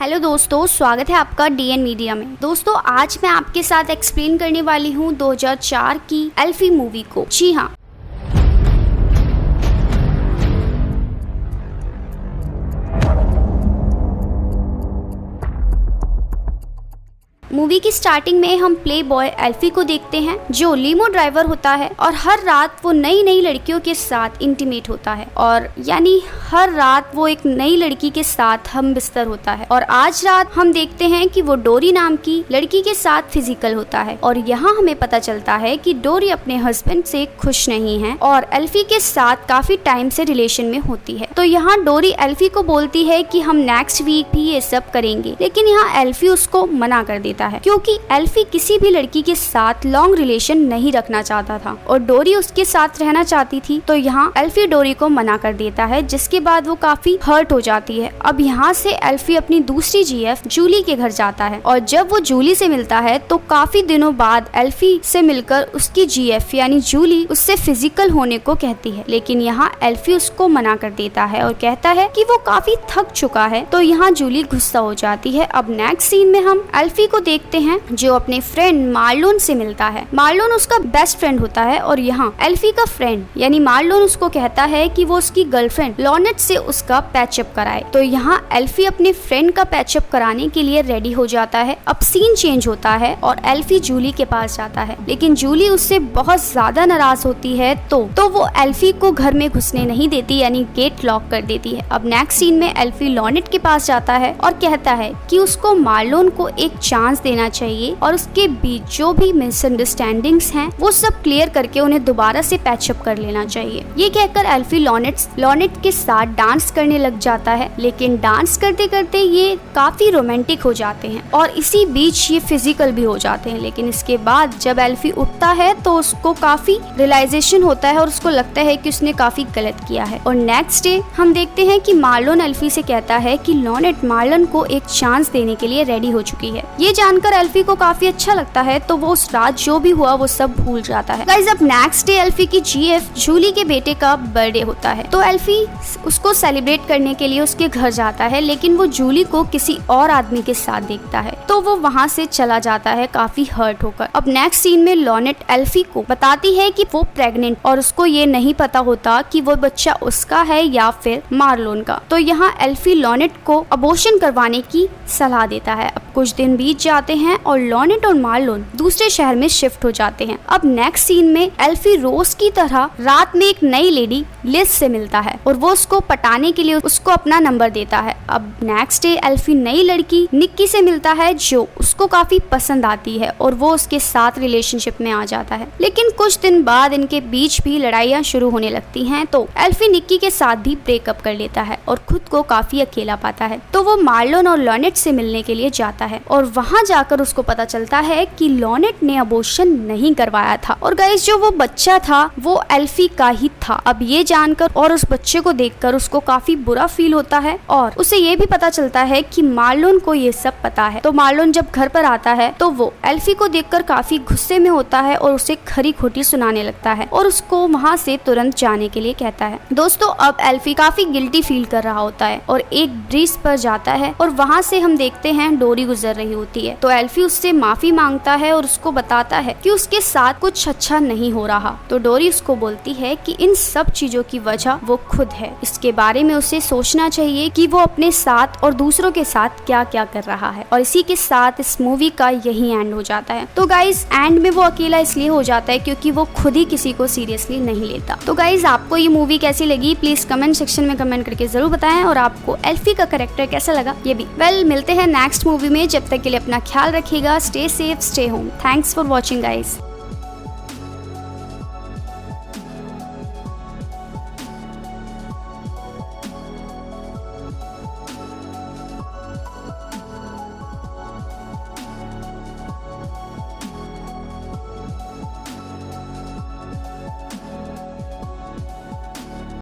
Hello दोस्तों, स्वागत है आपका डीएन मीडिया में। दोस्तों आज मैं आपके साथ एक्सप्लेन करने वाली हूँ 2004 की एल्फी मूवी को। जी हाँ, मूवी की स्टार्टिंग में हम प्ले बॉय एल्फी को देखते हैं जो लीमो ड्राइवर होता है और हर रात वो नई नई लड़कियों के साथ इंटीमेट होता है और यानी हर रात वो एक नई लड़की के साथ हम बिस्तर होता है। और आज रात हम देखते हैं कि वो डोरी नाम की लड़की के साथ फिजिकल होता है और यहाँ हमें पता चलता है कि डोरी अपने हस्बैंड से खुश नहीं है और एल्फी के साथ काफी टाइम से रिलेशन में होती है। तो यहाँ डोरी एल्फी को बोलती है कि हम नेक्स्ट वीक भी ये सब करेंगे, लेकिन यहाँ एल्फी उसको मना कर देता है क्योंकि एल्फी किसी भी लड़की के साथ लॉन्ग रिलेशन नहीं रखना चाहता था और डोरी उसके साथ रहना चाहती थी। तो यहाँ एल्फी डोरी को मना कर देता है, जिसके बाद वो काफी हर्ट हो जाती है। अब यहाँ से एल्फी अपनी दूसरी जीएफ जूली के घर जाता है और जब वो जूली से मिलता है तो काफी दिनों बाद एल्फी से मिलकर उसकी जीएफ यानी जूली उससे फिजिकल होने को कहती है, लेकिन यहाँ एल्फी उसको मना कर देता है और कहता है कि वो काफी थक चुका है। तो यहाँ जूली गुस्सा हो जाती है। अब नेक्स्ट सीन में हम एल्फी को देखते हैं जो अपने फ्रेंड मार्लोन से मिलता है। मार्लोन उसका बेस्ट फ्रेंड होता है और यहाँ एल्फी का फ्रेंड यानी मार्लोन उसको कहता है कि वो उसकी गर्लफ्रेंड लॉनेट से उसका पैचअप कराए। तो यहाँ एल्फी अपने फ्रेंड का पैचअप कराने के लिए रेडी हो जाता है। अब सीन चेंज होता है और एल्फी जूली के पास जाता है, लेकिन जूली उससे बहुत ज्यादा नाराज होती है तो वो एल्फी को घर में घुसने नहीं देती यानी गेट लॉक कर देती है। अब नेक्स्ट सीन में एल्फी लॉनेट के पास जाता है और कहता है कि उसको मार्लोन को एक चांस देना चाहिए और उसके बीच जो भी मिसअंडरस्टैंडिंग्स हैं वो सब क्लियर करके उन्हें दोबारा से पैचअप कर लेना चाहिए। ये कहकर एल्फी लॉनेट के साथ डांस करने लग जाता है, लेकिन डांस करते करते ये काफी रोमांटिक हो जाते हैं और इसी बीच ये फिजिकल भी हो जाते हैं। लेकिन इसके बाद जब एल्फी उठता है तो उसको काफी रियलाइजेशन होता है और उसको लगता है कि उसने काफी गलत किया है। और नेक्स्ट डे हम देखते हैं कि मार्लोन एल्फी से कहता है कि लॉनेट मार्लोन को एक चांस देने के लिए रेडी हो चुकी है। ये जानकर एल्फी को काफी अच्छा लगता है तो वो उस रात जो भी हुआ वो सब भूल जाता है। गाइस, अब नेक्स्ट डे एल्फी की जीएफ जूली के बेटे का बर्थडे होता है तो एल्फी उसको सेलिब्रेट करने के लिए उसके घर जाता है, लेकिन वो जूली को किसी और आदमी के साथ देखता है तो वो वहाँ से चला जाता है काफी हर्ट होकर। अब नेक्स्ट सीन में लॉनेट एल्फी को बताती है कि वो प्रेग्नेंट और उसको ये नहीं पता होता कि वो बच्चा उसका है या फिर मार्लोन का। तो यहाँ एल्फी लॉनेट को अबॉर्शन करवाने की सलाह देता है। अब कुछ दिन बीत जाते हैं और लॉनेट और मार्लोन दूसरे शहर में शिफ्ट हो जाते हैं। अब नेक्स्ट सीन में एल्फी रोज की तरह रात में एक नई लेडी लिज से मिलता है और वो उसको पटाने के लिए उसको अपना नंबर देता है। अब नेक्स्ट डे एल्फी नई लड़की निक्की से मिलता है जो उसको काफी पसंद आती है और वो उसके साथ रिलेशनशिप में आ जाता है, लेकिन कुछ दिन बाद इनके बीच भी लड़ाइयाँ शुरू होने लगती हैं। तो एल्फी निक्की के साथ भी ब्रेकअप कर लेता है और खुद को काफी अकेला पाता है। तो वो मार्लोन और लॉनेट से मिलने के लिए जाता है और वहाँ जाकर उसको पता चलता है कि लॉनेट ने अबॉर्शन नहीं करवाया था और गाइस जो वो बच्चा था वो एल्फी का ही था। अब ये जानकर और उस बच्चे को देखकर उसको काफी बुरा फील होता है और उसे ये भी पता चलता है कि मार्लोन को ये सब पता है। तो मार्लोन जब घर पर आता है तो वो एल्फी को देखकर काफी गुस्से में होता है और उसे खरी खोटी सुनाने लगता है और उसको वहाँ से तुरंत जाने के लिए कहता है। दोस्तों अब एल्फी काफी गिल्टी फील कर रहा होता है और एक ब्रिज पर जाता है और वहाँ से हम देखते हैं डोरी गुजर रही होती है। तो एल्फी उससे माफी मांगता है और उसको बताता है कि उसके साथ कुछ अच्छा नहीं हो रहा। तो डोरी उसको बोलती है कि इन सब चीजों की वजह वो खुद है, इसके बारे में उसे सोचना चाहिए कि वो अपने साथ और दूसरों के साथ क्या क्या कर रहा है। और इसी के साथ इस मूवी का यही एंड हो जाता है। तो गाइज एंड में वो अकेला इसलिए हो जाता है क्योंकि वो खुद ही किसी को सीरियसली नहीं लेता। तो गाइज आपको ये मूवी कैसी लगी प्लीज कमेंट सेक्शन में कमेंट करके जरूर बताएं और आपको एल्फी का कैरेक्टर कैसा लगा ये भी। मिलते हैं नेक्स्ट मूवी में, जब तक के लिए अपना ख्याल रखिएगा। Stay safe, stay home. Thanks for watching guys.